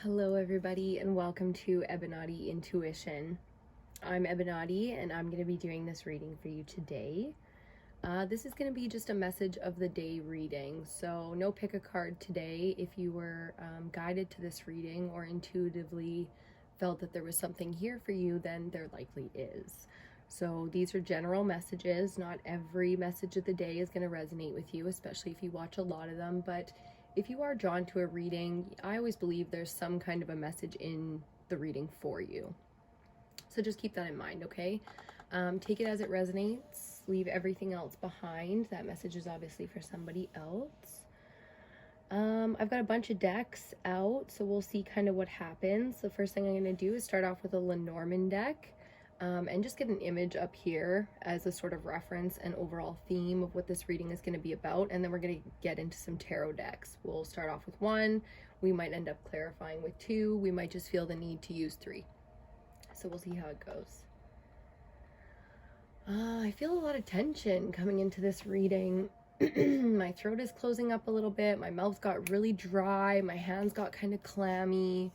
Hello everybody and welcome to EBINOTTIintuition. I'm EBINOTTI and I'm going to be doing this reading for you today. This is going to be just a message of the day reading, so no pick a card today. If you were guided to this reading or intuitively felt that there was something here for you, then there likely is. So these are general messages. Not every message of the day is going to resonate with you, especially if you watch a lot of them, but if you are drawn to a reading, I always believe there's some kind of a message in the reading for you. So just keep that in mind, okay? Take it as it resonates. Leave everything else behind. That message is obviously for somebody else. I've got a bunch of decks out, so we'll see kind of what happens. The first thing I'm going to do is start off with a Lenormand deck. And just get an image up here as a sort of reference and overall theme of what this reading is going to be about, and then we're going to get into some tarot decks. We'll start off with one, we might end up clarifying with two, we might just feel the need to use three. So we'll see how it goes. I feel a lot of tension coming into this reading. My throat is closing up a little bit, my mouth got really dry, my hands got kind of clammy.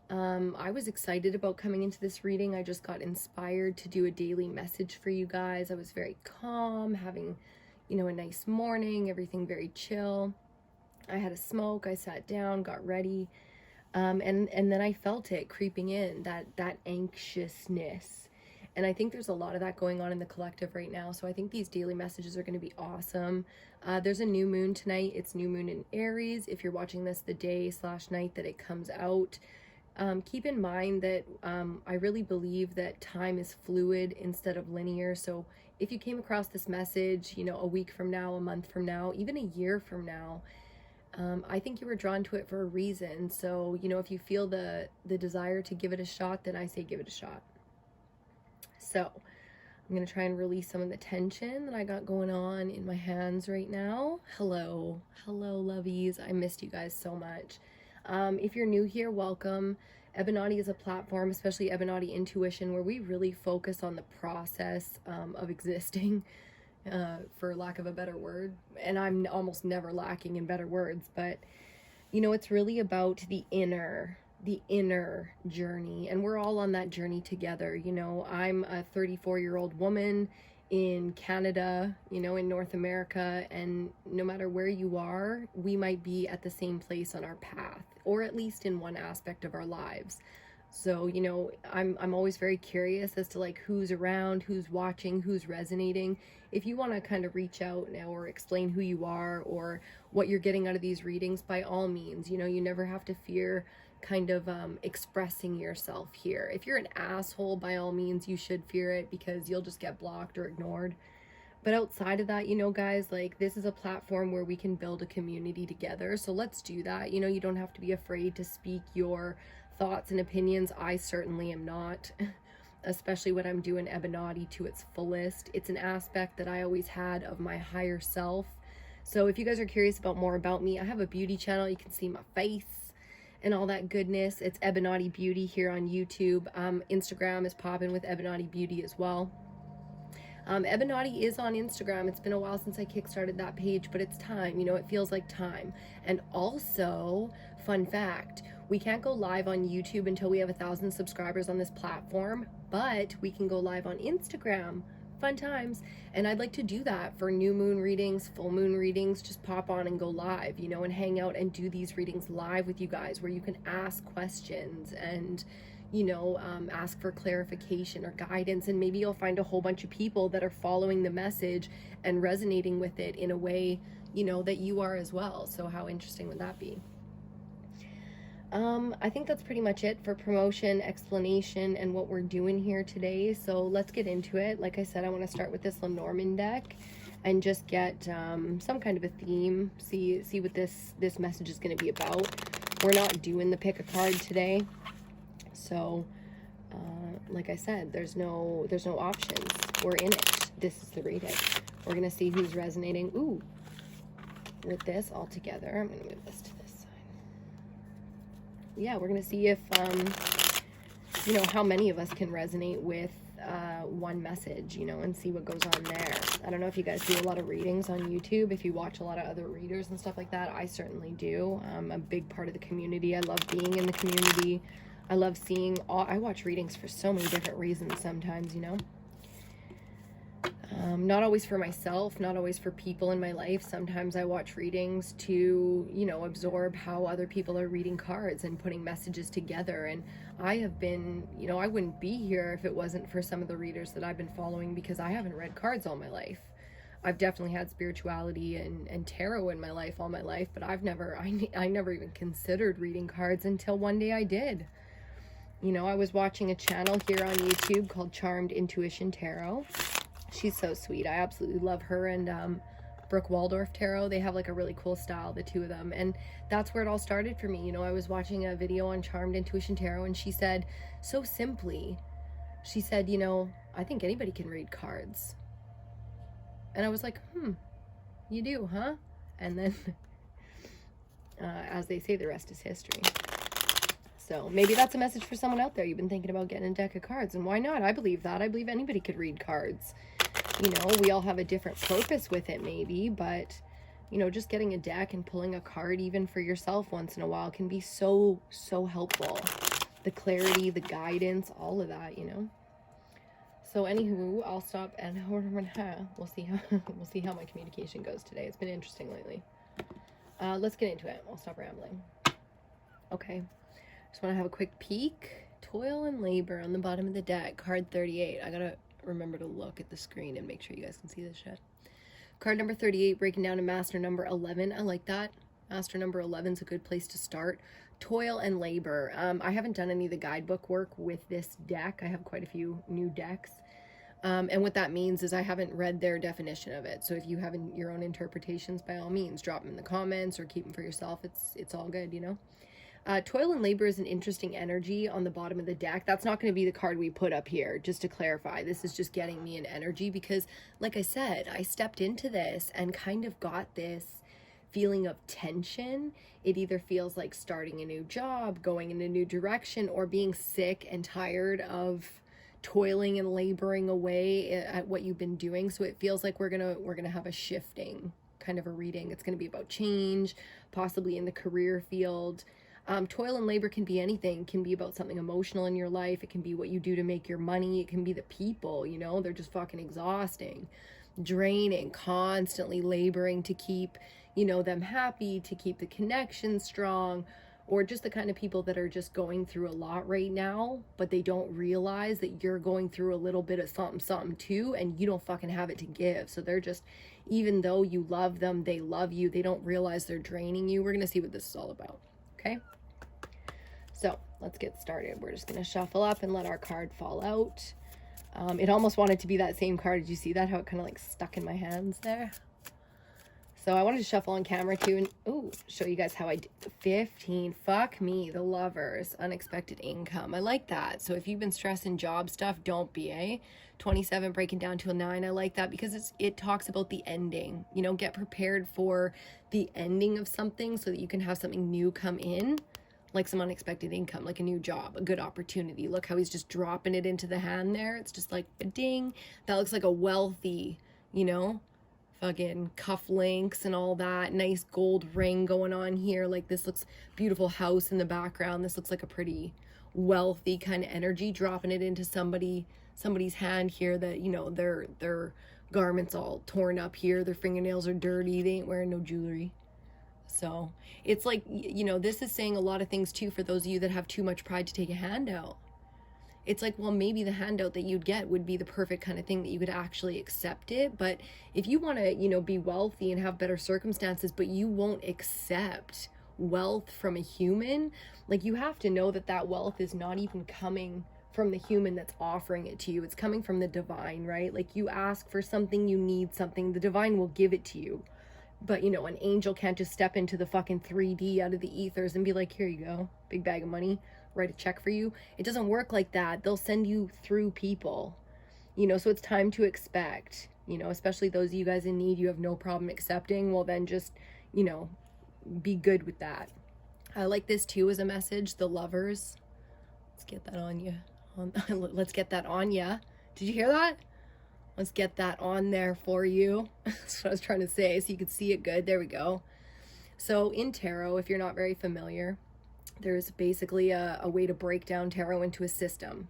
I was excited about coming into this reading. I just got inspired to do a daily message for you guys. I was very calm, having, a nice morning, everything very chill. I had a smoke, I sat down, got ready, and then I felt it creeping in, that anxiousness. And I think there's a lot of that going on in the collective right now. So I think these daily messages are going to be awesome. There's a new moon tonight. It's new moon in Aries. If you're watching this the day/night that it comes out, keep in mind that I really believe that time is fluid instead of linear. So if you came across this message, a week from now, a month from now, even a year from now, I think you were drawn to it for a reason. So, if you feel the desire to give it a shot, then I say give it a shot. So I'm going to try and release some of the tension that I got going on in my hands right now. Hello, lovies. I missed you guys so much. If you're new here, welcome. EBINOTTI is a platform, especially EBINOTTIintuition, where we really focus on the process of existing, for lack of a better word. And I'm almost never lacking in better words, but it's really about the inner journey, and we're all on that journey together. I'm a 34-year-old woman in Canada, in North America, and no matter where you are, we might be at the same place on our path, or at least in one aspect of our lives. So, I'm always very curious as to like who's around, who's watching, who's resonating. If you want to kind of reach out now or explain who you are or what you're getting out of these readings, by all means, you never have to fear kind of expressing yourself here. If you're an asshole, by all means, you should fear it, because you'll just get blocked or ignored. But outside of that, guys, like, this is a platform where we can build a community together. So let's do that. You don't have to be afraid to speak your thoughts and opinions. I certainly am not, especially when I'm doing EBINOTTI to its fullest. It's an aspect that I always had of my higher self. So if you guys are curious about more about me, I have a beauty channel. You can see my face and all that goodness. It's EBINOTTI Beauty here on YouTube. Instagram is popping with EBINOTTI Beauty as well. EBINOTTI is on Instagram. It's been a while since I kickstarted that page, but it's time. It feels like time. And also, fun fact, we can't go live on YouTube until we have 1,000 subscribers on this platform, but we can go live on Instagram. Fun times. And I'd like to do that for new moon readings, full moon readings. Just pop on and go live, and hang out and do these readings live with you guys, where you can ask questions and ask for clarification or guidance, and maybe you'll find a whole bunch of people that are following the message and resonating with it in a way that you are as well. So how interesting would that be? I think that's pretty much it for promotion, explanation, and what we're doing here today. So let's get into it. Like I said, I want to start with this Lenormand deck and just get some kind of a theme, see what this message is going to be about. We're not doing the pick a card today. So, like I said, there's no options. We're in it. This is the reading. We're going to see who's resonating. Ooh, with this all together. I'm going to move this to this side. Yeah, we're going to see if, how many of us can resonate with one message, you know, and see what goes on there. I don't know if you guys do a lot of readings on YouTube, if you watch a lot of other readers and stuff like that. I certainly do. I'm a big part of the community. I love being in the community. I love seeing I watch readings for so many different reasons sometimes, you know. Not always for myself, not always for people in my life. Sometimes I watch readings to, you know, absorb how other people are reading cards and putting messages together. And I have been, you know, I wouldn't be here if it wasn't for some of the readers that I've been following, because I haven't read cards all my life. I've definitely had spirituality and tarot in my life all my life, but I never even considered reading cards until one day I did. You know, I was watching a channel here on YouTube called Charmed Intuition Tarot. She's so sweet. I absolutely love her and Brooke Waldorf Tarot. They have like a really cool style, the two of them. And that's where it all started for me. You know, I was watching a video on Charmed Intuition Tarot, and she said, so simply, she said, you know, I think anybody can read cards. And I was like, you do, huh? And then, as they say, the rest is history. So maybe that's a message for someone out there. You've been thinking about getting a deck of cards, and why not? I believe that. I believe anybody could read cards. You know, we all have a different purpose with it maybe, but, you know, just getting a deck and pulling a card even for yourself once in a while can be so, so helpful. The clarity, the guidance, all of that, you know. So anywho, I'll stop and we'll see how my communication goes today. It's been interesting lately. Let's get into it. I'll stop rambling. Okay. Just want to have a quick peek. Toil and Labor on the bottom of the deck. Card 38. I gotta remember to look at the screen and make sure you guys can see this shit. Card number 38 breaking down to Master number 11. I like that. Master number 11 is a good place to start. Toil and Labor. I haven't done any of the guidebook work with this deck. I have quite a few new decks. And what that means is I haven't read their definition of it. So if you have your own interpretations, by all means, drop them in the comments or keep them for yourself. It's all good, you know. Toil and Labor is an interesting energy on the bottom of the deck. That's not going to be the card we put up here, just to clarify. This is just getting me an energy because, like I said, I stepped into this and kind of got this feeling of tension. It either feels like starting a new job, going in a new direction, or being sick and tired of toiling and laboring away at what you've been doing. So it feels like we're gonna have a shifting kind of a reading. It's going to be about change, possibly in the career field. Toil and labor can be anything. It can be about something emotional in your life. It can be what you do to make your money. It can be the people, you know, they're just fucking exhausting, draining, constantly laboring to keep, you know, them happy, to keep the connection strong, or just the kind of people that are just going through a lot right now, but they don't realize that you're going through a little bit of something too, and you don't fucking have it to give. So they're just, even though you love them, they love you, they don't realize they're draining you. We're going to see what this is all about. Okay, so let's get started. We're just going to shuffle up and let our card fall out. It almost wanted to be that same card. Did you see that? How it kind of like stuck in my hands there? So I wanted to shuffle on camera too and show you guys how I did. 15, fuck me, the Lovers, unexpected income. I like that. So if you've been stressing job stuff, don't be, eh? 27 breaking down to a 9. I like that because it talks about the ending. You know, get prepared for the ending of something so that you can have something new come in, like some unexpected income, like a new job, a good opportunity. Look how he's just dropping it into the hand there. It's just like a ding. That looks like a wealthy, you know, fucking cufflinks and all that. Nice gold ring going on here. Like this looks beautiful house in the background. This looks like a pretty wealthy kind of energy, dropping it into somebody's hand here that, you know, their garments all torn up here. Their fingernails are dirty. They ain't wearing no jewelry. So it's like, you know, this is saying a lot of things too for those of you that have too much pride to take a handout. It's like, well, maybe the handout that you'd get would be the perfect kind of thing that you could actually accept it. But if you want to, you know, be wealthy and have better circumstances, but you won't accept wealth from a human, like you have to know that that wealth is not even coming from the human that's offering it to you. It's coming from the divine, right? Like you ask for something, you need something, the divine will give it to you. But, you know, an angel can't just step into the fucking 3D out of the ethers and be like, here you go, big bag of money, write a check for you. It doesn't work like that. They'll send you through people, you know, so it's time to expect, you know, especially those of you guys in need, you have no problem accepting. Well, then just, you know, be good with that. I like this too as a message, the Lovers. Let's get that on you. Let's get that on ya. Did you hear that? Let's get that on there for you. That's what I was trying to say, so you could see it good. There we go. So in tarot, if you're not very familiar, there's basically a way to break down tarot into a system.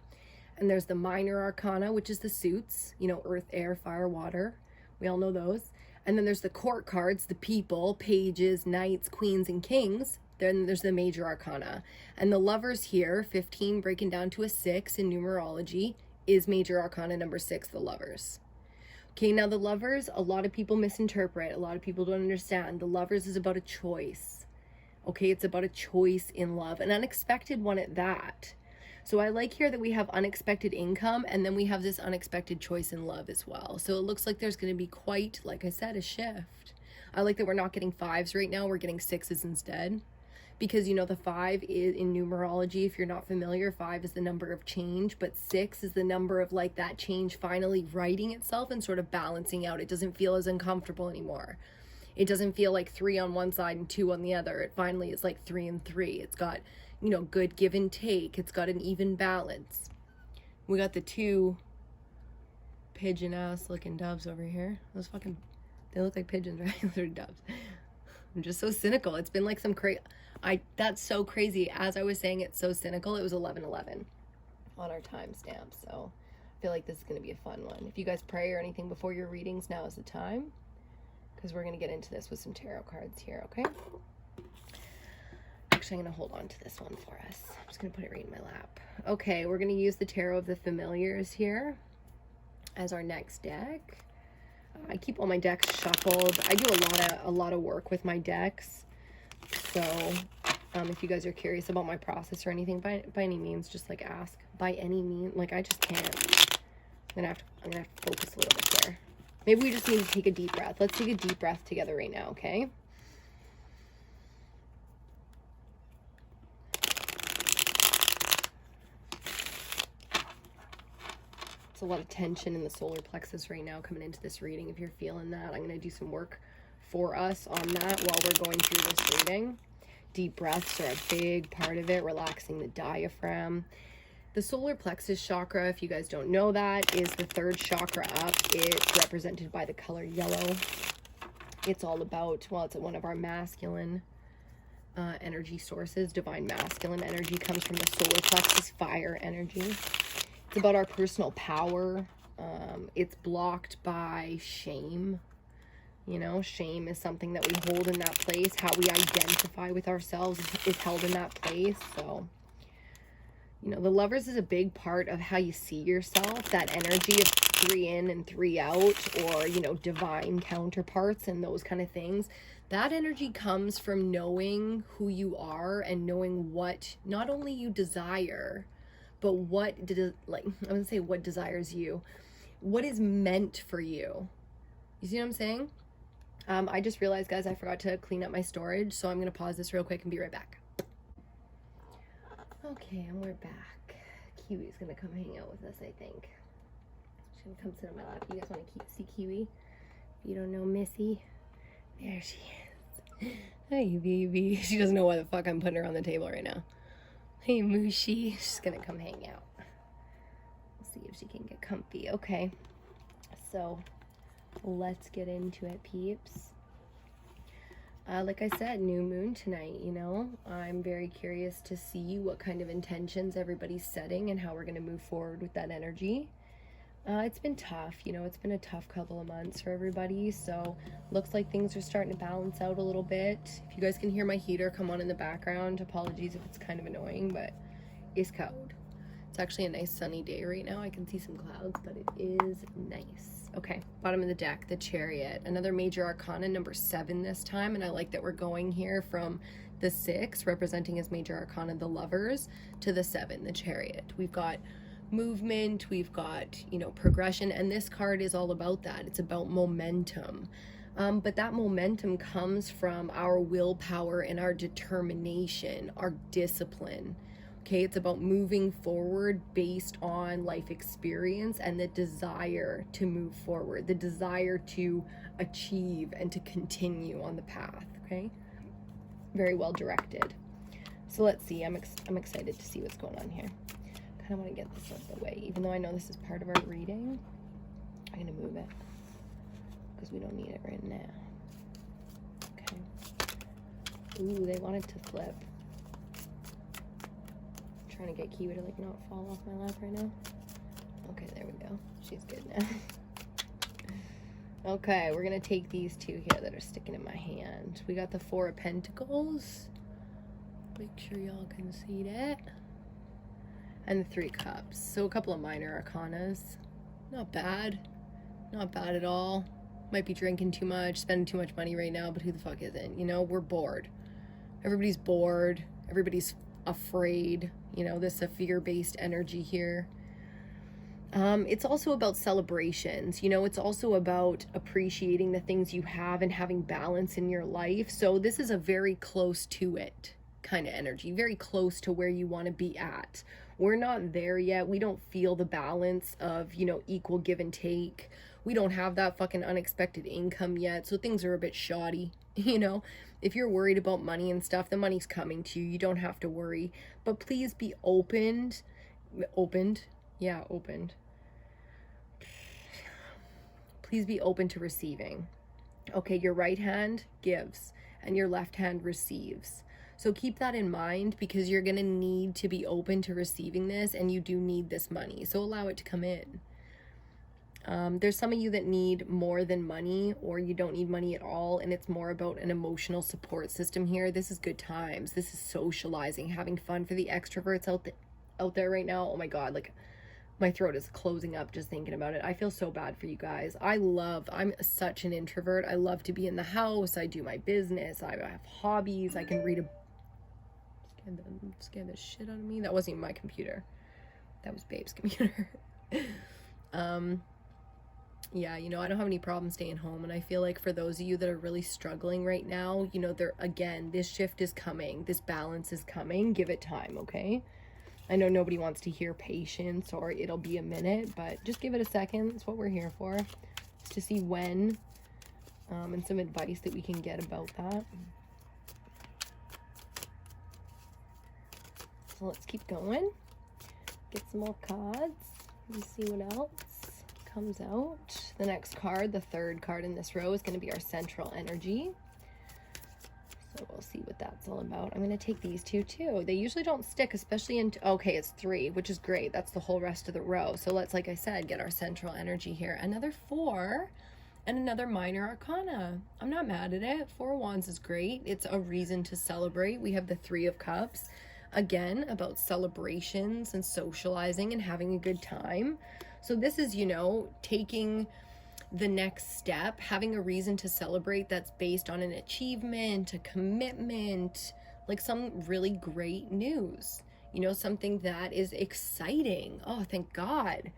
And there's the minor arcana, which is the suits, you know, earth, air, fire, water. We all know those. And then there's the court cards, the people, pages, knights, queens, and kings. Then there's the major arcana. And the lovers here, 15 breaking down to a 6 in numerology, is major arcana number 6, the lovers. Okay, now the lovers, a lot of people misinterpret. A lot of people don't understand. The lovers is about a choice. Okay, it's about a choice in love, an unexpected one at that. So I like here that we have unexpected income, and then we have this unexpected choice in love as well. So it looks like there's going to be quite, like I said, a shift. I like that we're not getting 5s right now. We're getting 6s instead. Because, you know, the 5 is in numerology. If you're not familiar, 5 is the number of change, but 6 is the number of like that change finally righting itself and sort of balancing out. It doesn't feel as uncomfortable anymore. It doesn't feel like 3 on one side and 2 on the other. It finally is like 3 and 3. It's got, you know, good give and take. It's got an even balance. We got the 2 pigeon ass looking doves over here. Those fucking, they look like pigeons, right? They're doves. I'm just so cynical. It's been like some crazy, that's so crazy. As I was saying, it's so cynical. It was 11/11 on our timestamp. So I feel like this is going to be a fun one. If you guys pray or anything before your readings, now is the time. Because we're going to get into this with some tarot cards here, okay? Actually, I'm going to hold on to this one for us. I'm just going to put it right in my lap. Okay, we're going to use the Tarot of the Familiars here as our next deck. I keep all my decks shuffled. I do a lot of work with my decks. So if you guys are curious about my process or anything, by any means, just like ask. By any means, like I just can't. I'm gonna have to focus a little bit there. Maybe we just need to take a deep breath. Let's take a deep breath together right now, okay? It's a lot of tension in the solar plexus right now coming into this reading. If you're feeling that, I'm going to do some work for us on that while we're going through this reading. Deep breaths are a big part of it, relaxing the diaphragm. The solar plexus chakra, if you guys don't know that, is the 3rd chakra up. It's represented by the color yellow. It's all about, well, it's one of our masculine energy sources. Divine masculine energy comes from the solar plexus, fire energy. It's about our personal power. It's blocked by shame. You know, shame is something that we hold in that place. How we identify with ourselves is held in that place. So, you know, the lovers is a big part of how you see yourself. That energy of 3 in and 3 out, or, you know, divine counterparts and those kind of things. That energy comes from knowing who you are and knowing what not only you desire, but what what desires you, what is meant for you. You see what I'm saying? I just realized, guys, I forgot to clean up my storage, so I'm gonna pause this real quick and be right back. Okay, and we're back. Kiwi's gonna come hang out with us, I think. She's gonna come sit on my lap. You guys want to see Kiwi? If you don't know Missy, there she is. Hey, baby. She doesn't know why the fuck I'm putting her on the table right now. Hey, Mushy. She's gonna come hang out. We'll see if she can get comfy. Okay, so let's get into it, peeps. Like I said, new moon tonight, you know. I'm very curious to see what kind of intentions everybody's setting and how we're going to move forward with that energy. It's been tough, you know. It's been a tough couple of months for everybody, so looks like things are starting to balance out a little bit. If you guys can hear my heater come on in the background, apologies if it's kind of annoying, but it's cold. It's actually a nice sunny day right now. I can see some clouds, but it is nice. Okay, bottom of the deck, the Chariot. Another major arcana, number 7 this time, and I like that we're going here from the 6, representing as major arcana the Lovers, to the 7, the Chariot. We've got movement, we've got, you know, progression, and this card is all about that. It's about momentum. But that momentum comes from our willpower and our determination, our discipline. Okay, it's about moving forward based on life experience and the desire to move forward, the desire to achieve and to continue on the path, okay? Very well directed. So let's see, I'm excited to see what's going on here. kind of want to get this out of the way, even though I know this is part of our reading. I'm going to move it because we don't need it right now. Okay. Ooh, they wanted to flip. I'm trying to get Kiwi to like not fall off my lap right now. Okay, there we go. She's good now. Okay, we're going to take these two here that are sticking in my hand. We got the Four of Pentacles. Make sure y'all can see that. And the Three Cups. So a couple of minor arcanas. Not bad. Not bad at all. Might be drinking too much, spending too much money right now, but who the fuck isn't? You know, we're bored. Everybody's bored. Everybody's afraid. You know, this is a fear-based energy here. It's also about celebrations. You know, it's also about appreciating the things you have and having balance in your life. So this is a very close to it kind of energy, very close to where you want to be at. We're not there yet. We don't feel the balance of, you know, equal give and take. We don't have that fucking unexpected income yet. So things are a bit shoddy, you know. If you're worried about money and stuff, the money's coming to you. You don't have to worry. But please be opened. Please be open to receiving. Okay, your right hand gives and your left hand receives. So keep that in mind because you're going to need to be open to receiving this, and you do need this money. So allow it to come in. There's some of you that need more than money, or you don't need money at all, and it's more about an emotional support system here. This is good times. This is socializing, having fun for the extroverts out there right now. Oh my God, like my throat is closing up just thinking about it. I feel so bad for you guys. I'm such an introvert. I love to be in the house. I do my business. I have hobbies. I can read a... Scared the shit out of me. That wasn't even my computer. That was Babe's computer. Yeah, you know, I don't have any problem staying home. And I feel like for those of you that are really struggling right now, you know, again, this shift is coming. This balance is coming. Give it time, okay? I know nobody wants to hear patience or it'll be a minute, but just give it a second. That's what we're here for, to see when, and some advice that we can get about that. So let's keep going. Get some more cards and see what else comes out. The next card, the third card in this row, is going to be our central energy. So we'll see what that's all about. I'm going to take these two too. They usually don't stick, especially in... Okay, it's 3, which is great. That's the whole rest of the row. So let's, like I said, get our central energy here. Another 4 and another minor arcana. I'm not mad at it. 4 of Wands is great. It's a reason to celebrate. We have the 3 of Cups. Again, about celebrations and socializing and having a good time. So this is, you know, taking the next step, having a reason to celebrate that's based on an achievement, a commitment, like some really great news, you know, something that is exciting. Oh, thank God.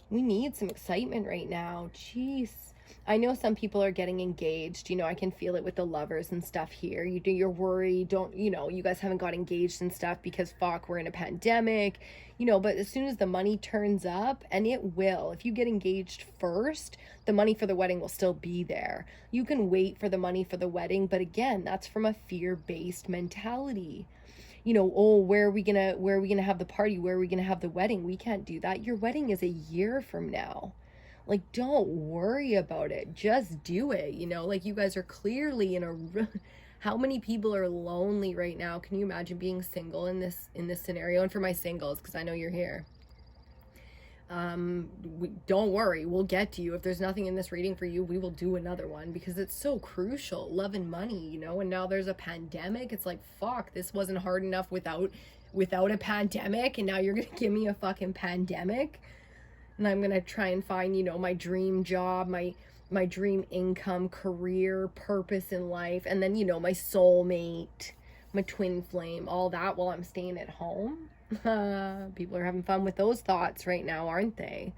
We need some excitement right now. Jeez. I know some people are getting engaged. You know, I can feel it with the lovers and stuff here. You're worried. You know, you guys haven't got engaged and stuff because fuck, we're in a pandemic, you know, but as soon as the money turns up, and it will, if you get engaged first, the money for the wedding will still be there. You can wait for the money for the wedding, but again, that's from a fear-based mentality. You know, oh, where are we gonna have the party? Where are we gonna have the wedding? We can't do that. Your wedding is a year from now. Like, don't worry about it. Just do it. You know, like you guys are clearly in a... How many people are lonely right now? Can you imagine being single in this scenario? And for my singles, because I know you're here. Don't worry. We'll get to you. If there's nothing in this reading for you, we will do another one because it's so crucial. Love and money, you know, and now there's a pandemic. It's like, fuck, this wasn't hard enough without a pandemic. And now you're going to give me a fucking pandemic. And I'm going to try and find, you know, my dream job, my dream income, career, purpose in life. And then, you know, my soulmate, my twin flame, all that while I'm staying at home. People are having fun with those thoughts right now, aren't they?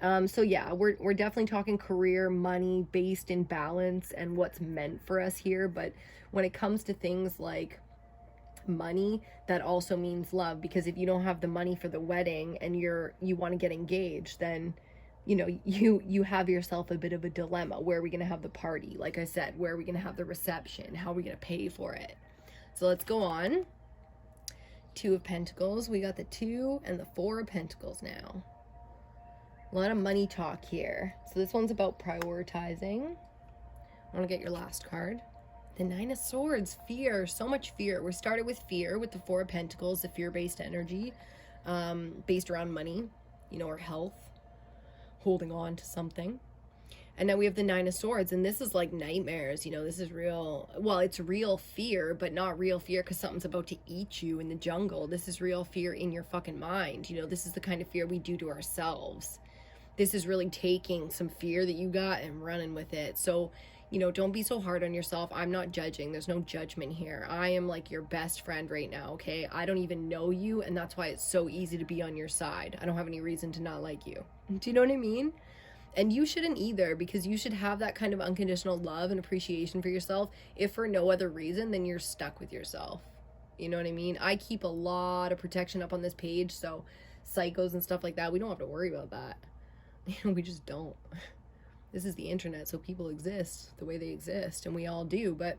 So yeah, we're definitely talking career, money, based in balance and what's meant for us here. But when it comes to things like money, that also means love, because if you don't have the money for the wedding and you want to get engaged, then you know you have yourself a bit of a dilemma. Where are we going to have the party? Like I said, where are we going to have the reception? How are we going to pay for it? So let's go on. Two of Pentacles. We got the 2 and the 4 of Pentacles now. A lot of money talk here. So this one's about prioritizing. I want to get your last card. The 9 of Swords. Fear. So much fear. We started with fear with the 4 of Pentacles, the fear-based energy, based around money, you know, or health, holding on to something. And now we have the 9 of Swords, and this is like nightmares, you know, this is real, well, it's real fear, but not real fear because something's about to eat you in the jungle. This is real fear in your fucking mind. You know, this is the kind of fear we do to ourselves. This is really taking some fear that you got and running with it. So, you know, don't be so hard on yourself. I'm not judging. There's no judgment here. I am like your best friend right now, okay? I don't even know you, and that's why it's so easy to be on your side. I don't have any reason to not like you. Do you know what I mean? And you shouldn't either, because you should have that kind of unconditional love and appreciation for yourself, if for no other reason than you're stuck with yourself. You know what I mean? I keep a lot of protection up on this page, so psychos and stuff like that, we don't have to worry about that. You know, we just don't. This is the internet, so people exist the way they exist, and we all do. But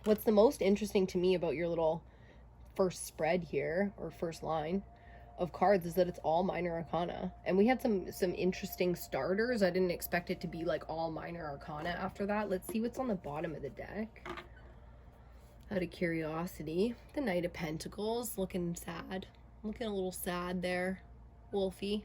what's the most interesting to me about your little first spread here, or first line of cards, is that it's all minor arcana. And we had some interesting starters. I didn't expect it to be like all minor arcana after that. Let's see what's on the bottom of the deck. Out of curiosity, the Knight of Pentacles, looking sad. Looking a little sad there, Wolfie.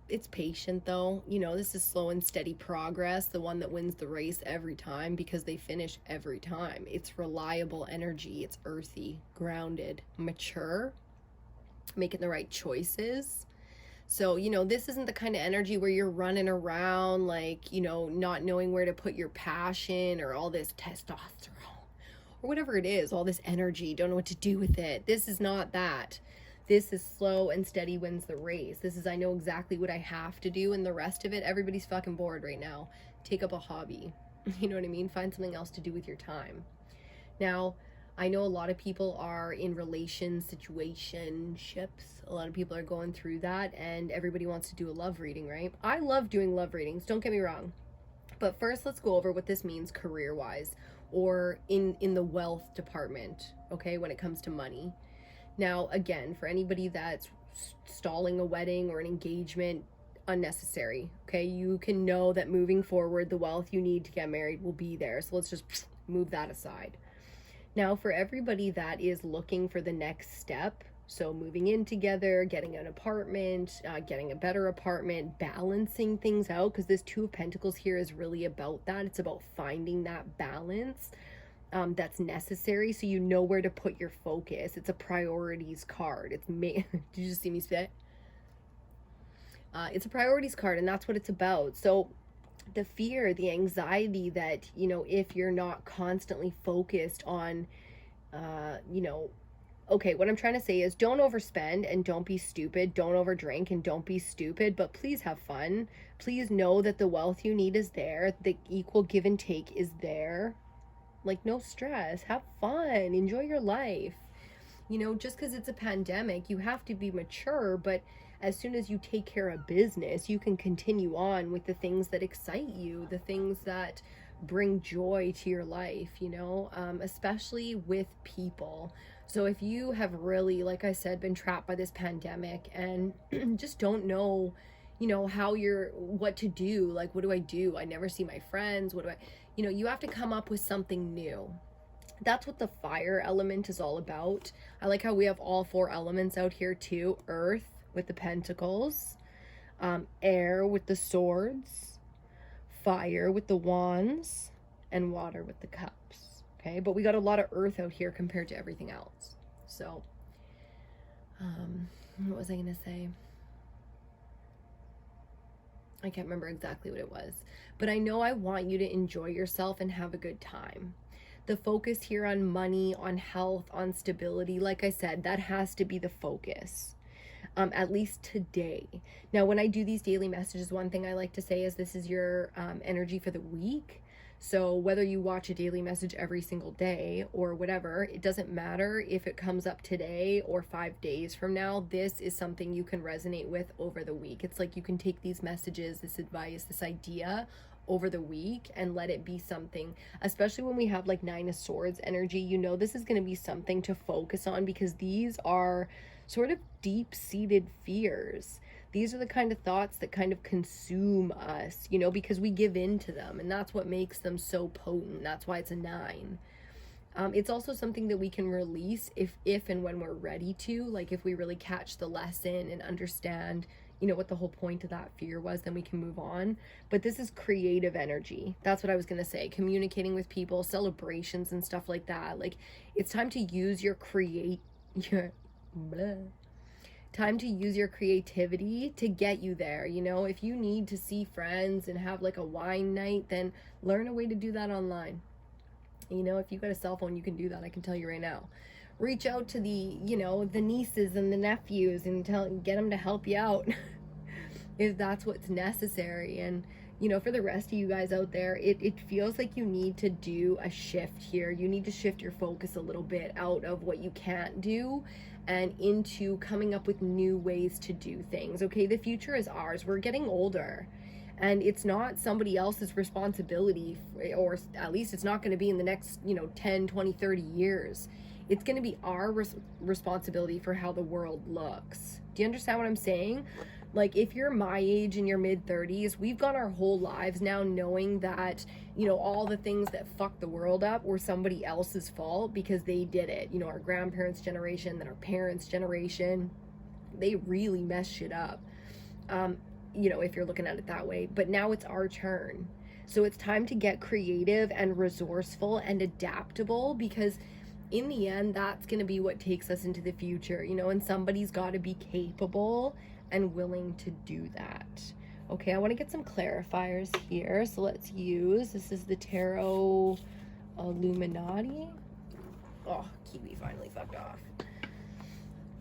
It's patient though. You know, this is slow and steady progress. The one that wins the race every time, because they finish every time. It's reliable energy. It's earthy, grounded, mature, making the right choices. So, you know, this isn't the kind of energy where you're running around like, you know, not knowing where to put your passion, or all this testosterone or whatever it is, all this energy, don't know what to do with it. This is not that. This is slow and steady wins the race. This is, I know exactly what I have to do, and the rest of it, everybody's fucking bored right now. Take up a hobby. You know what I mean? Find something else to do with your time. Now, I know a lot of people are in situationships. A lot of people are going through that, and everybody wants to do a love reading, right? I love doing love readings, don't get me wrong. But first, let's go over what this means career-wise, or in the wealth department, okay, when it comes to money. Now, again, for anybody that's stalling a wedding or an engagement, unnecessary, okay? You can know that moving forward, the wealth you need to get married will be there. So let's just move that aside. Now, for everybody that is looking for the next step, so moving in together, getting an apartment, getting a better apartment, balancing things out, because this 2 of Pentacles here is really about that. It's about finding that balance. That's necessary, so you know where to put your focus. It's a priorities card. It's did you just see me spit? It's a priorities card, and that's what it's about. So the fear, the anxiety that, you know, if you're not constantly focused on, you know, okay, what I'm trying to say is don't overspend and don't be stupid. Don't overdrink and don't be stupid, but please have fun. Please know that the wealth you need is there. The equal give and take is there. Like, no stress, have fun, enjoy your life. You know, just because it's a pandemic, you have to be mature, but as soon as you take care of business, you can continue on with the things that excite you, the things that bring joy to your life, you know, especially with people. So if you have really, like I said, been trapped by this pandemic and just don't know, you know, what to do, like, what do I do? I never see my friends. You know, you have to come up with something new. That's what the fire element is all about. I like how we have all 4 elements out here too. Earth with the pentacles, air with the swords, fire with the wands, and water with the cups. Okay, but we got a lot of earth out here compared to everything else. So, what was I gonna say? I can't remember exactly what it was, but I know I want you to enjoy yourself and have a good time. The focus here on money, on health, on stability, like I said, that has to be the focus, at least today. Now, when I do these daily messages, one thing I like to say is this is your energy for the week. So whether you watch a daily message every single day or whatever, it doesn't matter if it comes up today or 5 days from now. This is something you can resonate with over the week. It's like you can take these messages, this advice, this idea over the week and let it be something, especially when we have like Nine of Swords energy. You know, this is going to be something to focus on, because these are sort of deep-seated fears. These are the kind of thoughts that kind of consume us, you know, because we give in to them, and that's what makes them so potent. That's why it's a 9. It's also something that we can release if and when we're ready to, like if we really catch the lesson and understand, you know, what the whole point of that fear was, then we can move on. But this is creative energy. That's what I was going to say. Communicating with people, celebrations and stuff like that. Like, it's time to use your time to use your creativity to get you there. You know, if you need to see friends and have like a wine night, then learn a way to do that online. You know, if you got a cell phone, you can do that. I can tell you right now. Reach out to the, you know, the nieces and the nephews and get them to help you out if that's what's necessary. And, you know, for the rest of you guys out there, it feels like you need to do a shift here. You need to shift your focus a little bit out of what you can't do and into coming up with new ways to do things. Okay, the future is ours. We're getting older. And it's not somebody else's responsibility, or at least it's not going to be in the next, you know, 10, 20, 30 years. It's going to be our responsibility for how the world looks. Do you understand what I'm saying? Like, if you're my age in your mid-30s, we've gone our whole lives now knowing that, you know, all the things that fucked the world up were somebody else's fault because they did it. You know, our grandparents' generation, then our parents' generation, they really messed shit up. You know, if you're looking at it that way. But now it's our turn. So it's time to get creative and resourceful and adaptable, because in the end, that's going to be what takes us into the future, you know, and somebody's got to be capable and willing to do that. Okay, I want to get some clarifiers here. So let's use, this is the Tarot Illuminati. Oh, Kiwi finally fucked off.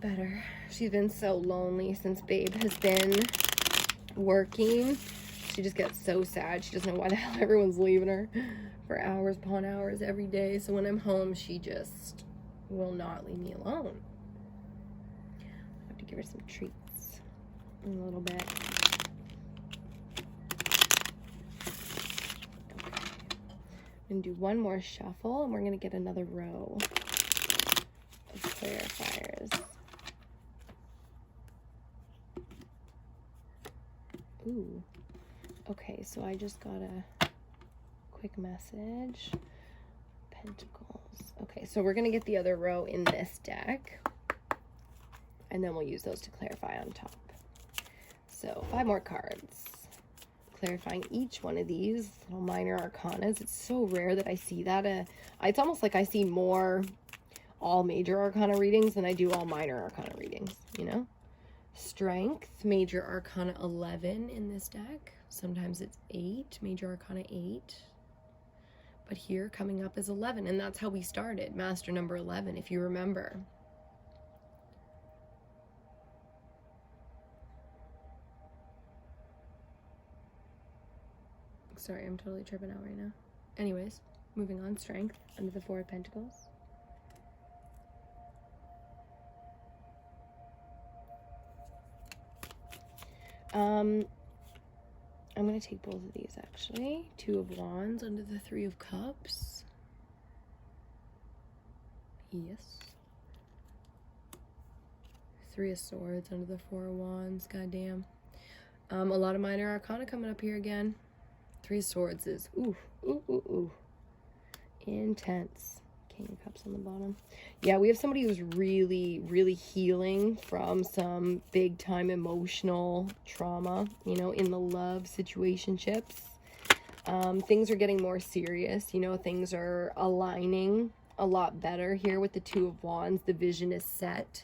Better. She's been so lonely since Babe has been working. She just gets so sad. She doesn't know why the hell everyone's leaving her for hours upon hours every day. So when I'm home, she just will not leave me alone. I have to give her some treats in a little bit. Okay. I'm gonna do one more shuffle and we're gonna get another row of clarifiers. Ooh, okay, so I just got a quick message. Pentacles. Okay, so we're going to get the other row in this deck, and then we'll use those to clarify on top. So 5 more cards, clarifying each one of these little minor arcanas. It's so rare that I see that. It's almost like I see more all major arcana readings than I do all minor arcana readings, you know? Strength, major arcana 11 in this deck. Sometimes it's 8, major arcana 8. But here coming up is 11, and that's how we started, master number 11, if you remember. Sorry, I'm totally tripping out right now. Anyways, moving on, strength under the 4 of Pentacles. I'm going to take both of these, actually. 2 of Wands under the 3 of Cups. Yes. 3 of Swords under the 4 of Wands. Goddamn. A lot of minor arcana coming up here again. 3 of Swords is, intense. King of Cups on the bottom. Yeah, we have somebody who's really, really healing from some big time emotional trauma, you know, in the love situationships. Things are getting more serious, you know, things are aligning a lot better here with the 2 of Wands. The vision is set,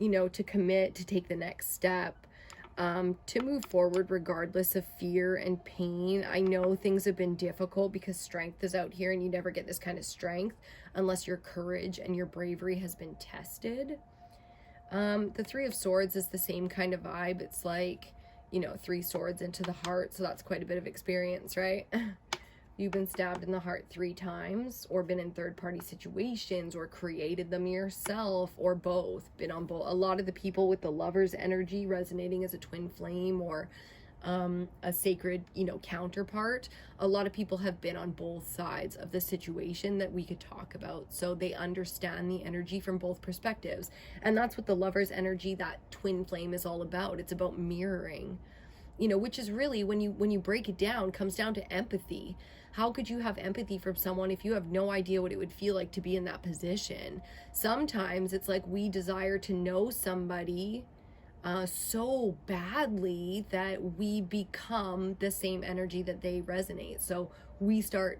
you know, to commit, to take the next step. To move forward regardless of fear and pain. I know things have been difficult because strength is out here, and you never get this kind of strength unless your courage and your bravery has been tested. The 3 of Swords is the same kind of vibe. It's like, you know, 3 swords into the heart, so that's quite a bit of experience, right? You've been stabbed in the heart 3 times, or been in third-party situations, or created them yourself, or both. Been on both. A lot of the people with the Lover's energy resonating as a twin flame, or a sacred, counterpart. A lot of people have been on both sides of the situation that we could talk about. So they understand the energy from both perspectives. And that's what the lover's energy, that twin flame, is all about. It's about mirroring, which is really, when you break it down, comes down to empathy. How could you have empathy from someone if you have no idea what it would feel like to be in that position? Sometimes it's like we desire to know somebody so badly that we become the same energy that they resonate. So we start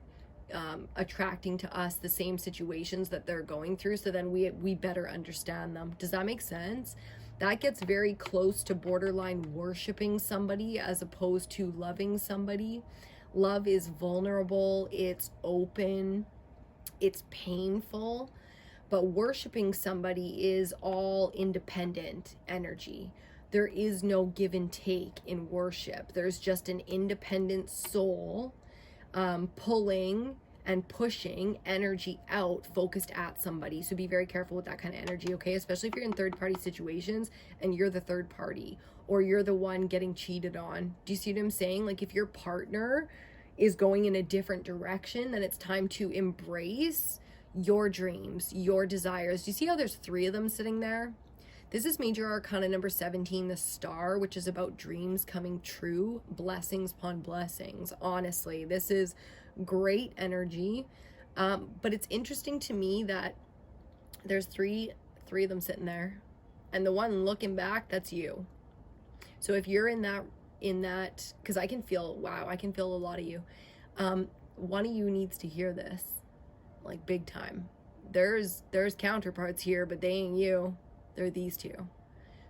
attracting to us the same situations that they're going through, so then we better understand them. Does that make sense? That gets very close to borderline worshiping somebody as opposed to loving somebody. Love is vulnerable, it's open, it's painful. But worshiping somebody is all independent energy. There is no give and take in worship. There's just an independent soul pulling and pushing energy out, focused at somebody. So be very careful with that kind of energy, okay? Especially if you're in third-party situations and you're the third party, or you're the one getting cheated on. Do you see what I'm saying? Like, if your partner is going in a different direction, then it's time to embrace your dreams, your desires. Do you see how there's 3 of them sitting there? This is major arcana number 17, the star, which is about dreams coming true, blessings upon blessings. Honestly, this is great energy. But it's interesting to me that there's three of them sitting there, and the one looking back, that's you. So if you're in that, because I can feel a lot of you. One of you needs to hear this, like, big time. There's counterparts here, but they ain't you. They're these 2.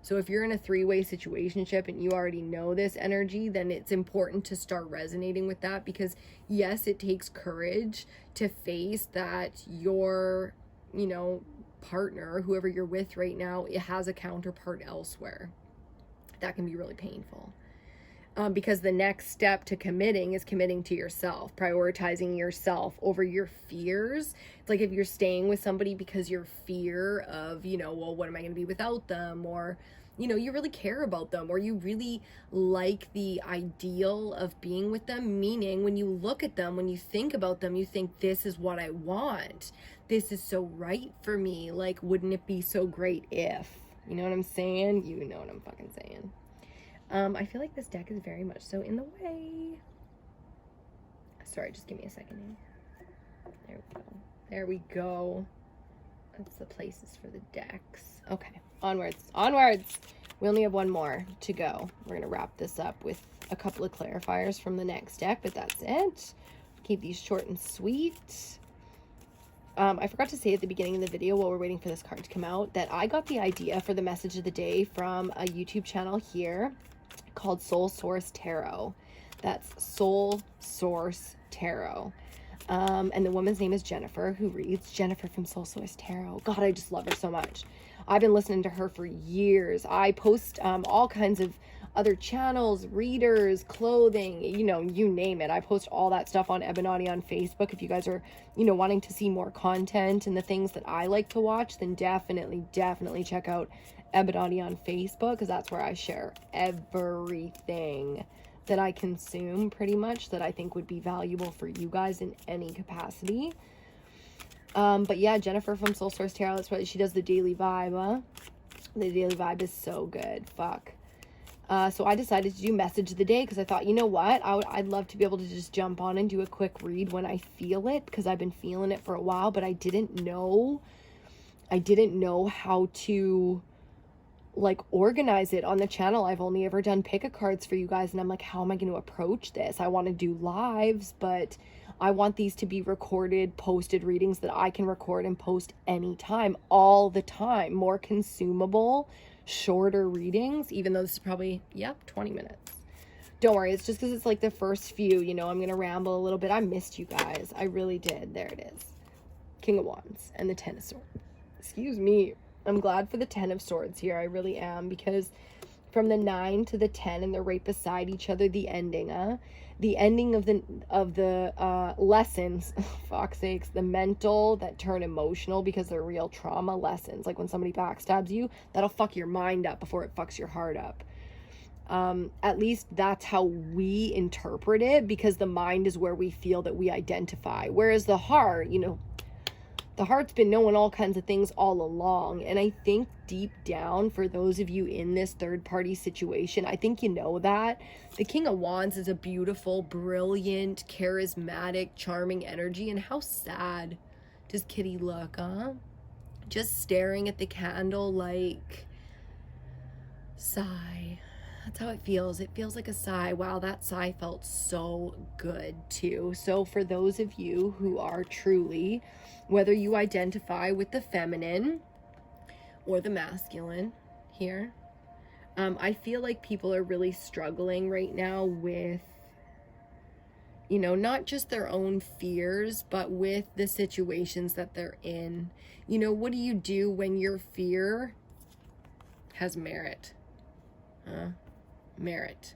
So if you're in a 3-way situationship and you already know this energy, then it's important to start resonating with that, because yes, it takes courage to face that your, partner, whoever you're with right now, it has a counterpart elsewhere. That can be really painful. Because the next step to committing is committing to yourself, prioritizing yourself over your fears. It's like if you're staying with somebody because your fear of, well, what am I going to be without them? Or, you really care about them, or you really like the ideal of being with them. Meaning, when you look at them, when you think about them, you think, this is what I want. This is so right for me. Like, wouldn't it be so great if? You know what I'm saying? You know what I'm fucking saying. I feel like this deck is very much so in the way. Sorry, just give me a second here. There we go. That's the places for the decks. Okay, onwards. We only have one more to go. We're gonna wrap this up with a couple of clarifiers from the next deck, but that's it. Keep these short and sweet. I forgot to say at the beginning of the video, while we're waiting for this card to come out, that I got the idea for the message of the day from a YouTube channel here called Soul Source Tarot. That's Soul Source Tarot. And the woman's name is Jennifer, who reads. Jennifer from Soul Source Tarot. God, I just love her so much. I've been listening to her for years. I post all kinds of other channels, readers, clothing, you name it. I post all that stuff on EBINOTTI on Facebook. If you guys are, wanting to see more content and the things that I like to watch, then definitely check out EBINOTTI on Facebook, because that's where I share everything that I consume, pretty much, that I think would be valuable for you guys in any capacity. But yeah, Jennifer from Soul Source Tarot, that's what she does, the daily vibe. The daily vibe is so good. Fuck. So I decided to do message of the day, because I thought, you know what, I'd love to be able to just jump on and do a quick read when I feel it, because I've been feeling it for a while, but I didn't know how to, like, organize it on the channel. I've only ever done pick a cards for you guys, and I'm like, how am I going to approach this? I want to do lives, but I want these to be recorded, posted readings that I can record and post anytime, all the time. More consumable, shorter readings, even though this is probably, 20 minutes. Don't worry, it's just because it's like the first few, I'm going to ramble a little bit. I missed you guys. I really did. There it is. King of Wands and the 10 of Swords. Excuse me. I'm glad for the 10 of Swords here. I really am, because from the 9 to the 10, and they're right beside each other, the ending of the lessons, fuck's sakes, the mental that turn emotional because they're real trauma lessons. Like when somebody backstabs you, that'll fuck your mind up before it fucks your heart up. At least that's how we interpret it, because the mind is where we feel that we identify. Whereas the heart, you know, the heart's been knowing all kinds of things all along. And I think deep down, for those of you in this third party situation, I think you know that. The King of Wands is a beautiful, brilliant, charismatic, charming energy. And how sad does Kitty look, huh? Just staring at the candle like, sigh. That's how it feels. It feels like a sigh. Wow, that sigh felt so good too. So for those of you who are truly, whether you identify with the feminine or the masculine here, I feel like people are really struggling right now with, you know, not just their own fears, but with the situations that they're in. You know, what do you do when your fear has merit? Merit.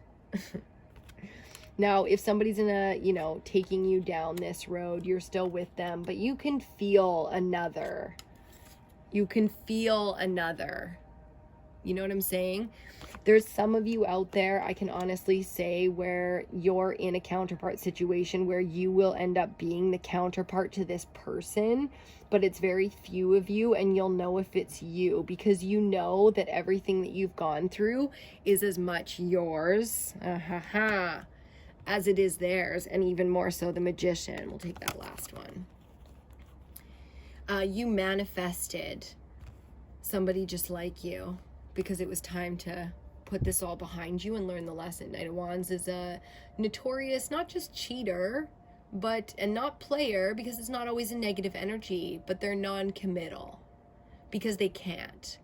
Now, if somebody's in a, you know, taking you down this road, you're still with them, but you can feel another. You can feel another. You know what I'm saying? There's some of you out there, I can honestly say, where you're in a counterpart situation where you will end up being the counterpart to this person, but it's very few of you, and you'll know if it's you, because you know that everything that you've gone through is as much yours as it is theirs, and even more so the Magician. We'll take that last one. You manifested somebody just like you because it was time to put this all behind you and learn the lesson. Knight of Wands is a notorious, not just cheater, and not player, because it's not always a negative energy, but they're non-committal because they can't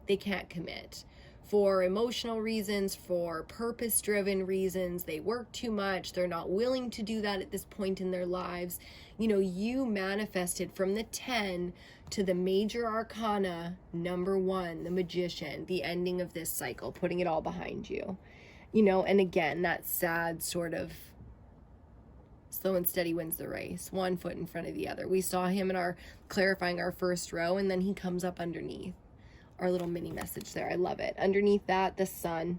commit for emotional reasons, for purpose-driven reasons. They work too much. They're not willing to do that at this point in their lives. You know, you manifested from the 10 to the major arcana, number 1, the Magician, the ending of this cycle, putting it all behind you. You know, and again, that sad sort of slow and steady wins the race, one foot in front of the other. We saw him in our clarifying our first row, and then he comes up underneath. Our little mini message there. I love it. Underneath that, the Sun.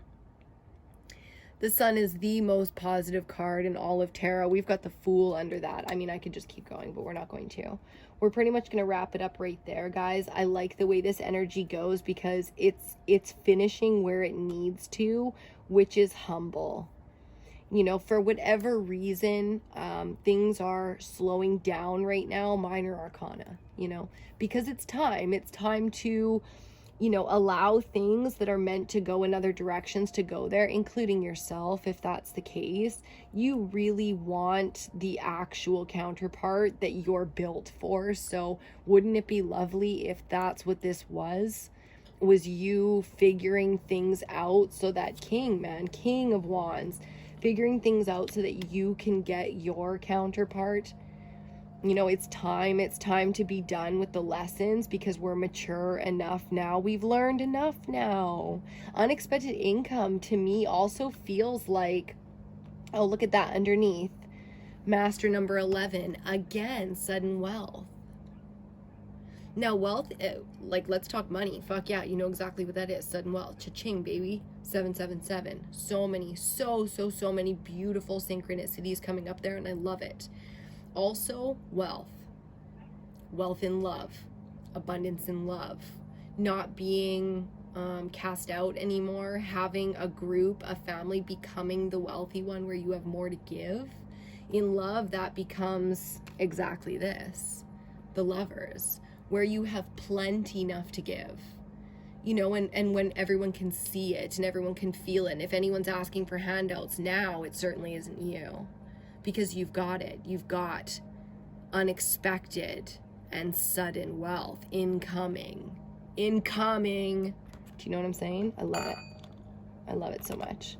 The Sun is the most positive card in all of tarot. We've got the Fool under that. I mean, I could just keep going, but we're not going to. We're pretty much going to wrap it up right there, guys. I like the way this energy goes because it's finishing where it needs to, which is humble. You know, for whatever reason, things are slowing down right now, minor arcana, you know, because it's time to, you know, allow things that are meant to go in other directions to go there, including yourself, if that's the case. You really want the actual counterpart that you're built for. So wouldn't it be lovely if that's what this was you figuring things out? So that King of Wands, figuring things out so that you can get your counterpart. You know, it's time to be done with the lessons because we're mature enough now. We've learned enough now. Unexpected income to me also feels like, oh, look at that underneath. Master number 11, again, sudden wealth. Now, wealth, like, let's talk money. Fuck yeah, you know exactly what that is. Sudden wealth. Cha-ching, baby. 777. So many, so many beautiful synchronicities coming up there, and I love it. Also, wealth in love, abundance in love, not being cast out anymore, having a group, a family, becoming the wealthy one where you have more to give. In love, that becomes exactly this, the Lovers, where you have plenty enough to give. You know, and when everyone can see it and everyone can feel it. And if anyone's asking for handouts now, it certainly isn't you. Because you've got it. You've got unexpected and sudden wealth incoming. Do you know what I'm saying? I love it. I love it so much.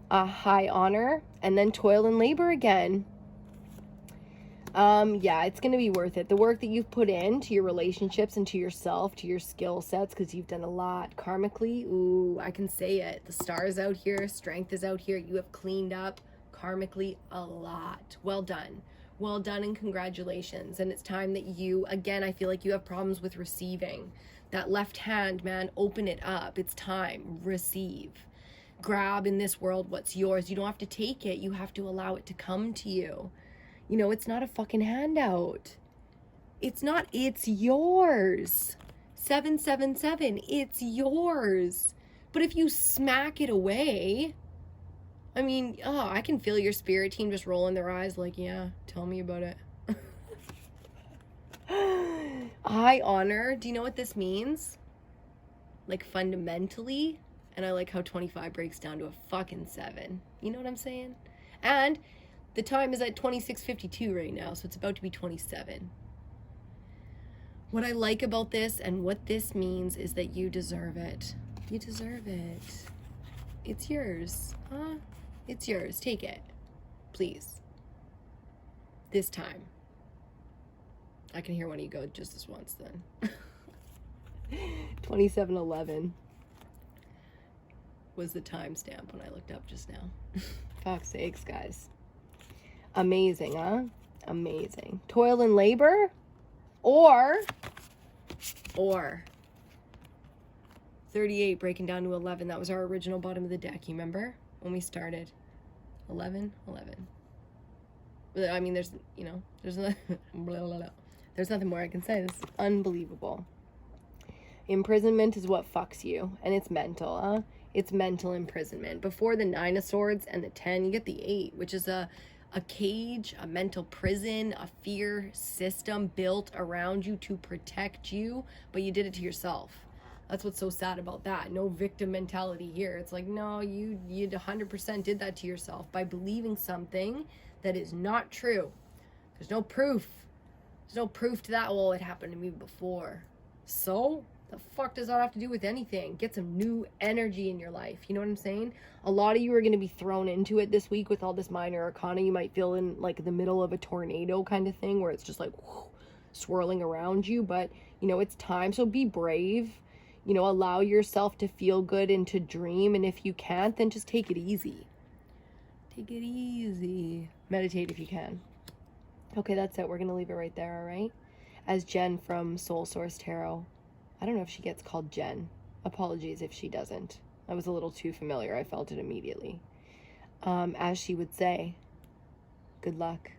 High honor and then toil and labor again. Yeah, it's going to be worth it. The work that you've put into your relationships and to yourself, to your skill sets, because you've done a lot karmically. Ooh, I can say it. The star is out here. Strength is out here. You have cleaned up karmically a lot. Well done and congratulations. And it's time that you, again, I feel like you have problems with receiving. That left hand, man, open it up. It's time. Receive. grab in this world what's yours. You don't have to take it. You have to allow it to come to you. You know, it's not a fucking handout. It's not, it's yours. 777, it's yours. But if you smack it away, I mean, I can feel your spirit team just rolling their eyes like, yeah, tell me about it. High honor, do you know what this means? Like fundamentally, and I like how 25 breaks down to a fucking 7. You know what I'm saying? And the time is at 26:52 right now, so it's about to be 27. What I like about this and what this means is that you deserve it. You deserve it. It's yours. It's yours. Take it. Please. This time. I can hear one of you go just this once then. 27:11 was the timestamp when I looked up just now. Fuck's sakes, guys. Amazing, huh? Amazing. Toil and labor? Or 38 breaking down to 11. That was our original bottom of the deck. You remember when we started? 11. I mean, there's, you know, there's nothing more I can say. This is unbelievable. Imprisonment is what fucks you, and it's mental, huh? It's mental imprisonment. Before the 9 of Swords and the 10, you get the 8, which is a cage, a mental prison, a fear system built around you to protect you, but you did it to yourself. That's what's so sad about that. No victim mentality here. It's like, no, you 100% did that to yourself by believing something that is not true. There's no proof. There's no proof to that. Well, it happened to me before. So the fuck does that have to do with anything? Get some new energy in your life. You know what I'm saying? A lot of you are going to be thrown into it this week with all this minor arcana. You might feel in like the middle of a tornado kind of thing where it's just like whoosh, swirling around you. But, you know, it's time. So be brave. You know, allow yourself to feel good and to dream. And if you can't, then just take it easy. Take it easy. Meditate if you can. Okay, that's it. We're going to leave it right there, all right? As Jen from Soul Source Tarot. I don't know if she gets called Jen. Apologies if she doesn't. I was a little too familiar. I felt it immediately. As she would say, good luck.